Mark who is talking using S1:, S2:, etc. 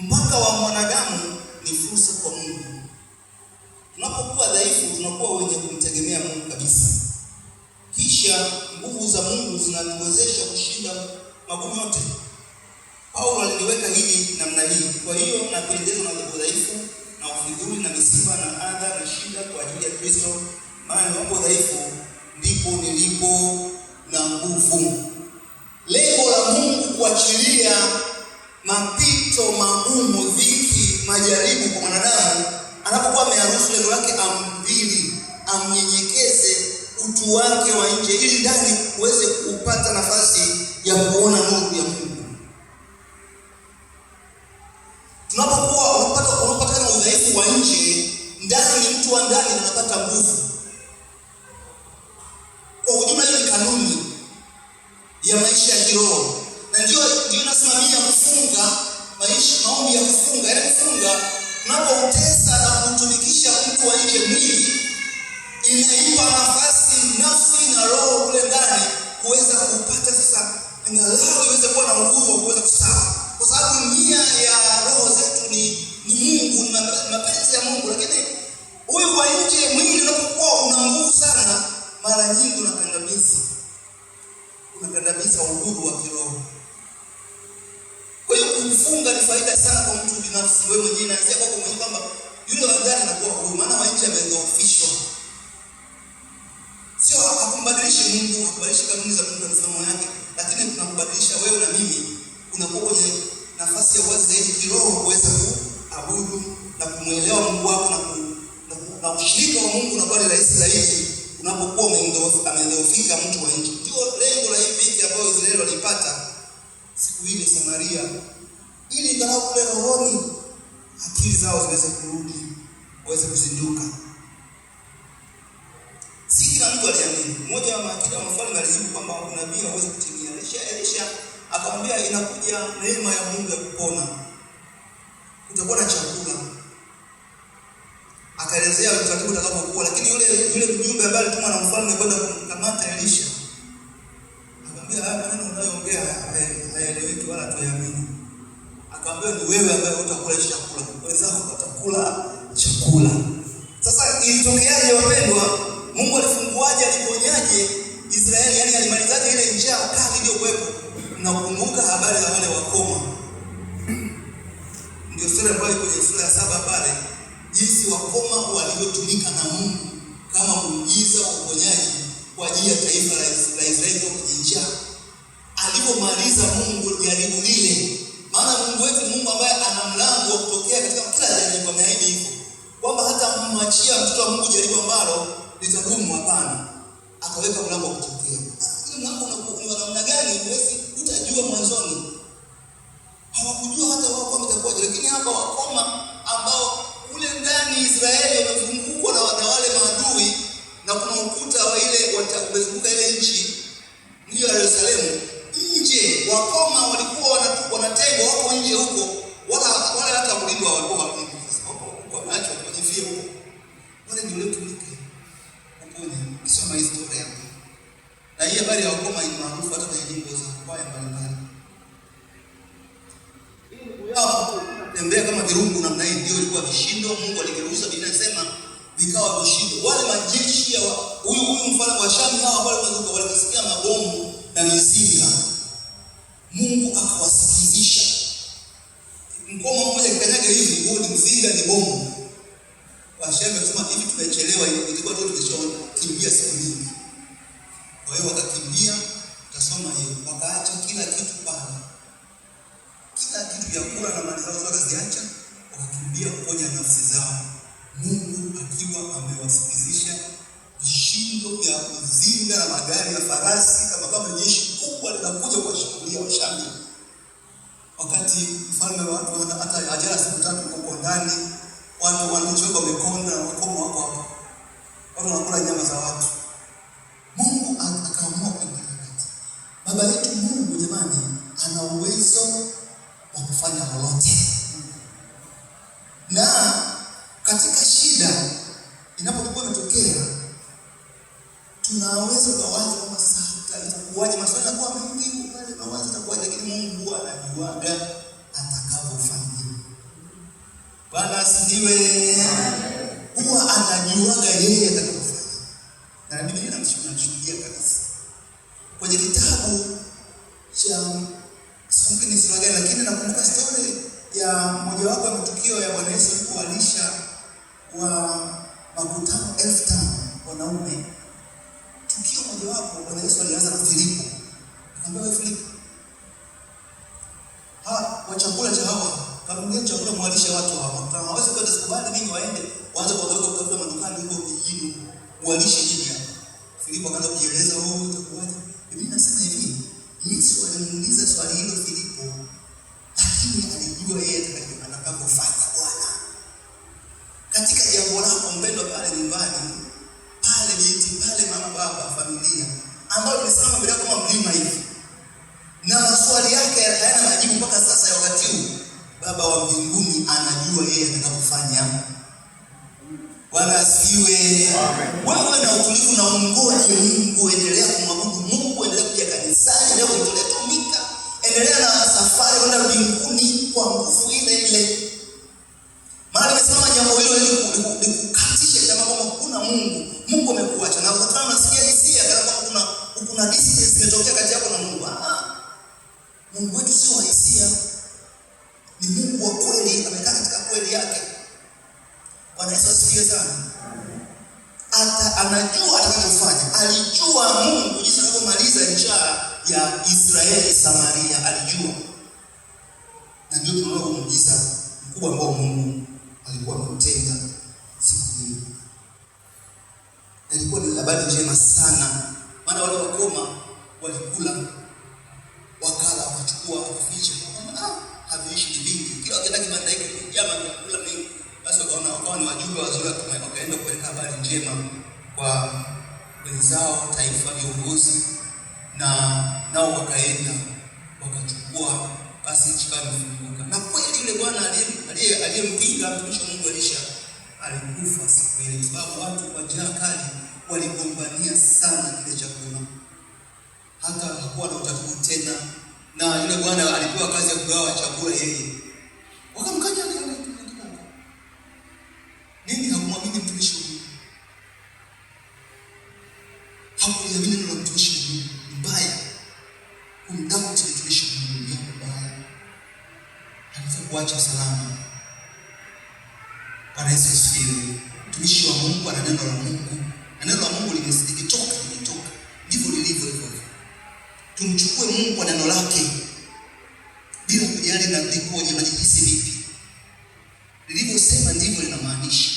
S1: mpaka wa mwanadamu ni fursa kwa Mungu. Tunapokuwa dhaifu, tunakuwa wenye kumtegemea Mungu kabisa. Kisha nguvu za Mungu zinatuwezesha kushinda magumu yote. Paulo aliliweka hili namna hii: kwa hiyo napendezwa na udhaifu na ufidhuli na misiba na adha na shida kwa ajili ya Kristo, maana ninapo dhaifu ndipo nilipo na nguvu. Lengo la Mungu kuachilia mapito magumu, dhiki, majaribu kwa mwanadamu anapokuwa ameyaruhusu, lengo lake amdhili, amnyenyekeze utu wake wa nje, ili ndani uweze kupata nafasi ya kuona nuru ya Mungu. Tunapokuwa unapata na udhaifu wa nje, ndani mtu wa ndani anapata nguvu. Kwa ujumla, hiyo ni kanuni ya maisha ya kiroho, na ndio inasimamia kufunga maisha, maombi ya kufunga. Yaani kufunga, unapotesa na kutumikisha mtu wa nje, mwili inaipa nafasi nafsi na roho kule ndani kuweza kupata sasa, angalau iweze kuwa na nguvu ya kuweza kusawa, kwa sababu nia ya roho zetu ni Mungu, na mapenzi ya Mungu. Lakini huyu wa nje, mwili unapokuwa una nguvu sana, mara nyingi unakandamiza uhuru wa kiroho. Kwa hiyo kufunga ni faida sana kwa mtu binafsi, wewe mwenyewe, na sio kwa mwenyewe, kwamba yule wa ndani anakuwa huru, maana wa nje amedhoofishwa. Sio hakumbadilisha Mungu, hakubadilisha kanuni za Mungu na mfumo wake, lakini tunakubadilisha wewe na mimi, unakuwa kwenye nafasi ya wazi zaidi kiroho kuweza kuabudu na kumuelewa Mungu wako, na ushirika wa Mungu unakuwa ni rahisi zaidi unapokuwa amedhoofika mtu wa nje. Ndio lengo la hii vita ambayo Israeli walipata siku ile Samaria, ili angalau kule rohoni akili zao ziweze kurudi, waweze kuzinduka. Si kila mtu aliamini. Mmoja wa maakida wa mfalme alijibu kwamba unabii hauwezi kutimia. Elisha akamwambia, inakuja neema ya Mungu ya kupona, utakuwa na chakula. Akaelezea utaratibu utakapokuwa, lakini yule mjumbe ambaye alitumwa na mfalme kwenda kumkamata Elisha akamwambia, haya maneno unayoongea hayaeleweki wala hatuyaamini. Akamwambia, ni wewe ambaye utakula chakula, wenzako watakula chakula. Sasa ilitokeaje wapendwa? Mungu alifunguaje, aliponyaje Israeli? Yaani alimalizaje ile njaa kali iliyokuwepo? Nakumbuka habari za wale wakoma. Ndio sura ambayo kwenye sura ya 7 pale, jinsi wakoma walivyotumika na Mungu kama muujiza wa uponyaji kwa ajili ya taifa la Israeli kwenye njaa. Alipomaliza Mungu jaribu lile, maana Mungu wetu Mungu ambaye ana mlango wa kutokea katika kila jaribu, ameahidi hivyo kwamba hata mmachia mtoto wa Mungu jaribu ambalo litadumu, hapana, akaweka mlango wa kutokea. Ile mlango unakuwa namna gani huwezi utajua mwanzoni. Hawakujua hata wao kwamba itakuwa, lakini hapa wakoma ambao kule ndani Israeli wamezungukwa na wale maadui, na kuna ukuta wa ile umezunguka ile nchi, mji wa Yerusalemu. Nje wakoma walikuwa wanatengwa, wako nje huko, wala hata kulindwa walikuwa wapigi. Sasa wako macho kujifia huko, wale ndio leo tumike kuponya. Kisoma historia, na hii habari ya wakoma ni maarufu hata kwenye nyimbo za kwaya mbalimbali. Tembea kama virungu namna hii, ndio ilikuwa vishindo. Mungu aligeruhusa, Biblia inasema vikawa vishindo. Wale majeshi ya huyu mfalme wa Shamu, hao wale walisikia mabomu na mizinga, Mungu akawasikizisha. Mkoma mmoja kikanyaga hivi, huo ni mzinga, ni bomu. Washamu wakasema, hivi tumechelewa, ilikuwa tu tumeshakimbia siku nyingi. Kwa hiyo wakakimbia, tutasoma hiyo, wakaacha kila kitu pale. Kila kitu vya kula na mali zao wakaziacha, wakakimbia kuponya nafsi zao. Mungu akiwa amewasikizisha vishindo vya kuzinga na magari ya farasi, kama jeshi kubwa linakuja kuwashambulia Washamu. Wakati mfalme wa watu hata ajala siku 3 huko ndani, watu wanachoka wamekonda, wakoma wako hapo, watu wanakula nyama za watu. Mungu akaamua kuingilia. Baba yetu Mungu, jamani, ana uwezo wa kufanya lolote. Na katika shida inapokuwa imetokea, tunaweza kuwaza kama sasa itakuwaje, maswali yanakuwa mengi pale, mawazo yatakuwaje, lakini Mungu anajuaga atakavyofanya. Bwana asifiwe. Huwa anajuaga yeye atakapofanya. Na Biblia inamshuhudia kabisa. Kwenye kitabu cha sikumbuki ni sura gani, lakini nakumbuka story ya mojawapo ya matukio ya Bwana Yesu alipowalisha wa makutano 5,000 wanaume. Tukio mojawapo Bwana Yesu alianza na Filipo. Akamwambia Filipo, wa chakula cha hawa, kama chakula mwalishe watu hawa. Hawezi kwenda sikubali mimi waende waanze kuondoka kutafuta madukani huko vijijini. Mwalishe nini hapa? Filipo akaanza kujieleza, itakuwaje? Biblia inasema hivi, Yesu alimuuliza swali hilo Filipo, lakini alijua yeye atakapofanya Bwana. Katika jambo lako mpendwa pale nyumbani, pale binti, pale mama, baba, familia, ambao umesimama mbele yako kama mlima hivi, na maswali yake hayana majibu mpaka sasa ya wakati huu, Baba wa mbinguni anajua yeye atakapofanya. Bwana asifiwe. Wewe na utulivu na ungoje Mungu, endelea kumwabudu Mungu, endelea kuja kanisani, endelea kutolea tumika, endelea na safari kwenda mbinguni kwa nguvu ile ile. Maana nimesimama jambo hilo ili kukatisha jamaa kwamba kuna Mungu amekuacha, na ukatana unasikia hisia kama kuna distance imetokea kati yako na Mungu. Mungu wetu sio hisia, ni Mungu wa kweli, amekaa katika kweli yake. Bwana Yesu asifiwe sana. Anajua atakachofanya. Alijua Mungu jinsi anavyomaliza njaa ya Israeli Samaria, alijua. Na ndio tunaona muujiza mkubwa ambao Mungu alikuwa ametenda siku hiyo. Ilikuwa ni habari njema sana. Maana wale wakoma walikula, wakala, wakachukua, wakaficha. Haviishi ni vingi. Kila wakenda kibanda hiki jamaa kula mengi. Basi wakawa ni wajumbe wazuri, wakaenda kupeleka habari njema kwa wenzao, taifa, viongozi, na nao wakaenda wakachukua, basi nchi kama imefunguka. Na kweli yule bwana aliyempinga mtumishi wa Mungu Elisha alikufa siku ile, kwa sababu watu kwa njaa kali waligombania sana kile chakula, hata hakuwa na utaratibu tena. Na yule bwana alipewa kazi ya kugawa chakula yeye, wakamkanya nini? Hakumwamini mtumishi wa Mungu, hakuamini neno la mtumishi wa Mungu. Mbaya kumdhauti mtumishi wa Mungu ni mbaya, anaweza kuacha salama. Bwana Yesu asifiwe. Mtumishi wa Mungu ana neno la Mungu, na neno la Mungu limetoka, ndivyo lilivyo hivyo. Tumchukue Mungu kwa neno lake bila kujali na likoje, majisi vipi. Lilivyosema ndivyo linamaanisha.